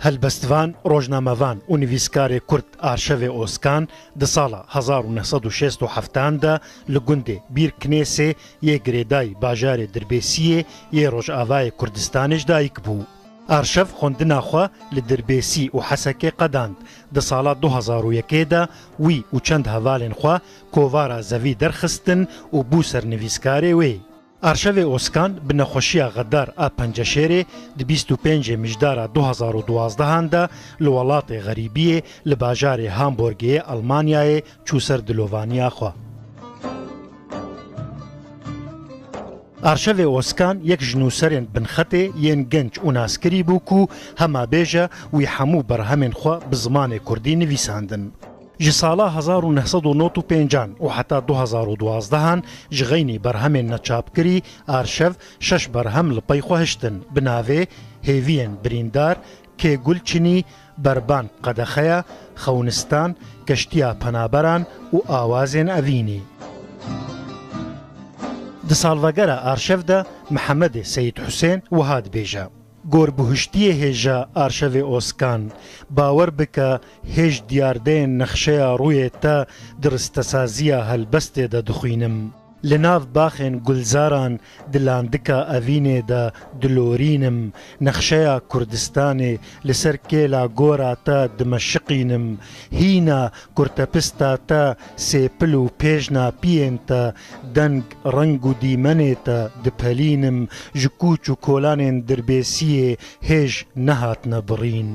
هەلبەستڤان ڕۆژنامەڤان و نویسکارێ کورد ئارشەڤێ ئۆسکان di sala 1967 da li gundê Bîrknêsê yê girêdayî bajarê Dirbêsiyê yê Rojavayê Kurdistanê ji dayîk bû. Arşev xwendina xwe li Dirbêsî û Hesekê qedand. Di sala 2001 da wî û çend hevalên xwe kovara zevî derxistin û bû sernivîskarê wê. Arşevê Oskan bi nexweşiya Xedar a Penceşêrê di 25 mijdara 2012 da li welatê Xerîbiyê li bajarê Hamburgê Almanyayê çû ser dilovaniya xwe. Arşevê Oskan yek ji nûserên binxetê yên genç û naskirî bû ku hema bêje wî hemû berhemên xwe bi zimanê Kurdî nivîsandin. Ji sala 1995 û heta 2012 ji xeynî berhemên neçapkirî arşev 6 berhem li pey xwe hiştin bi navê Hêviyên Birîndar, Kêgulçinî, Berban Qedexeya, Xewnistan, Keştiya Penaberan û Awazên Evînî. Di salvegera arşev de Mihemedê Seyid Husên wiha dibêje. گۆربهشتیە هێژە ئارشەڤێ ئۆسکان باوەڕ بکە هێژ دیاردەیەن نەخشەیە ڕوویە تا درستەسازیە هەلبەستێدا دخوینم لە ناو باخێن گولزاران دلاندکە ئەڤینێدا دلۆرینم نەخشەیە کوردستانێ لەسەر کێلا گۆرا تا دمەشقینم هینە کورتەپستا تا سێپل و پێژنا پیێنتە دەنگ ڕەنگ و دیمەنێتە دپەلینم ji کوچ و کۆلانên Dirbêsiyê hêj nehatine birîn.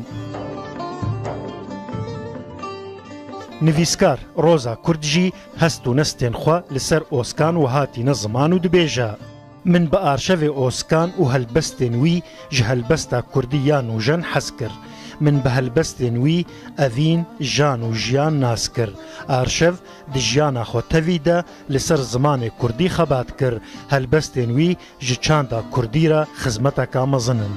Nivîskar Roza Kurd jî hest û nestên xwe li ser Oskan û hatîne ziman û dibêje. Min bi arşevê Oskan û helbestên wî ji helbesta Kurdî yan û jen hez kir. Min bi helbestên wî evîn, jan û jiyan nas kir. Arşev di jiyana xwe tevî de li ser zimanê Kurdî xebat kir. Helbestên wî ji çanda Kurdî re xizmeteka mezin in.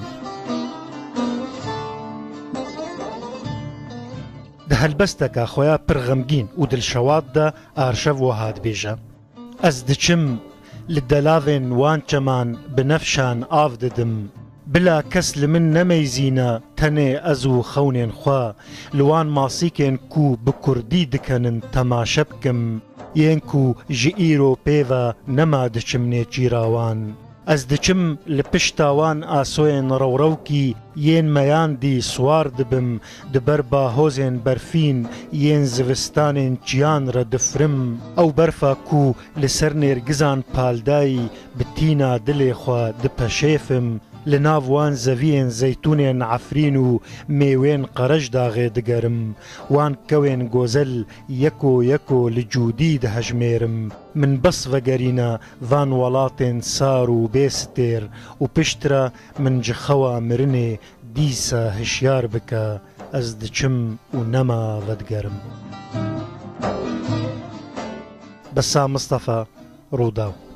Di helbesteka xwe ya pir xemgîn û dilşewat de arşev wiha dibêje. Ez diçim li delavên wan çeman bi nefşan av didim. Bila kes li min nemeyzîne tenê ez û xewnên xwe li wan masîkên ku bi Kurdî dikenin temaşe bikim yên ku ji îro pêve nema diçim nêçîrawan. Ez diçim li pişta wan asoyên rewrewkî yên meyandî swar dibim di ber bahozên berfîn yên zivistanên çiyan re difirim ew berfa ku li ser nêrgizan paldayî bi tîna dilê xwe dipeşêfim li nav wan zeviyên zeytûnên efrîn û mêwên qerej daxê digerim wan kewên gozel yeko yeko li cûdî dihejmêrim min bes vegerîne van welatên sar û bêstêr û piştre min ji xewa mirinê dîsa hişyar bike ez diçim û nema vedigerim. Besa Mustafa Rûdaw.